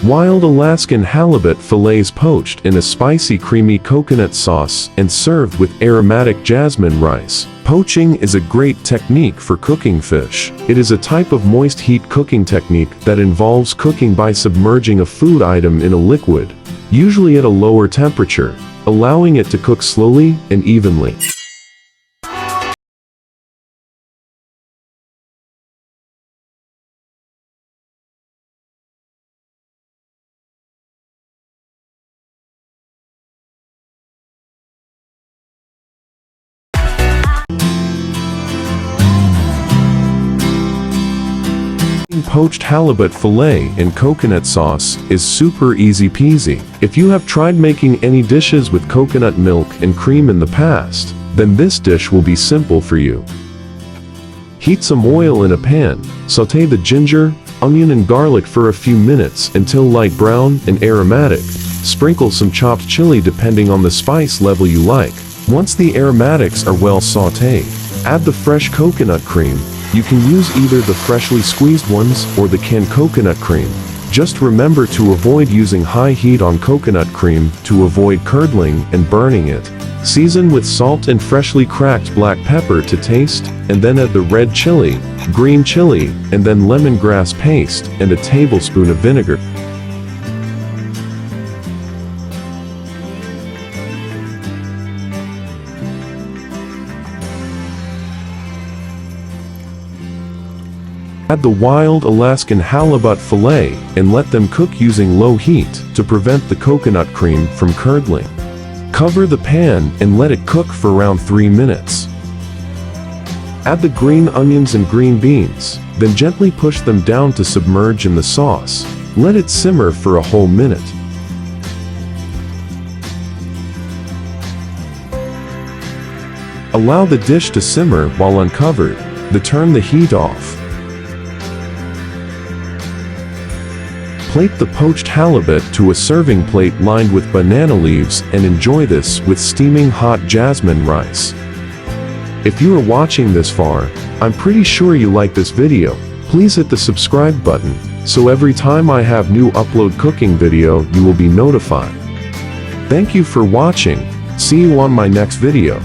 Wild Alaskan halibut fillets poached in a spicy creamy coconut sauce and served with aromatic jasmine rice. Poaching is a great technique for cooking fish. It is a type of moist heat cooking technique that involves cooking by submerging a food item in a liquid, usually at a lower temperature, allowing it to cook slowly and evenly. Poached halibut fillet in coconut sauce is super easy peasy. If you have tried making any dishes with coconut milk and cream in the past, then this dish will be simple for you. Heat some oil in a pan, saute the ginger, onion and garlic for a few minutes until light brown and aromatic. Sprinkle some chopped chili depending on the spice level you like. Once the aromatics are well sauteed, add the fresh coconut cream. You can use either the freshly squeezed ones or the canned coconut cream. Just remember to avoid using high heat on coconut cream to avoid curdling and burning it. Season with salt and freshly cracked black pepper to taste, and then add the red chili, green chili, and then lemongrass paste and a tablespoon of vinegar. Add the wild Alaskan halibut fillet and let them cook using low heat to prevent the coconut cream from curdling. Cover the pan and let it cook for around 3 minutes. Add the green onions and green beans, then gently push them down to submerge in the sauce. Let it simmer for a whole minute. Allow the dish to simmer while uncovered, then turn the heat off. Plate the poached halibut to a serving plate lined with banana leaves and enjoy this with steaming hot jasmine rice. If you are watching this far, I'm pretty sure you like this video. Please hit the subscribe button, so every time I have new upload cooking video you will be notified. Thank you for watching. See you on my next video.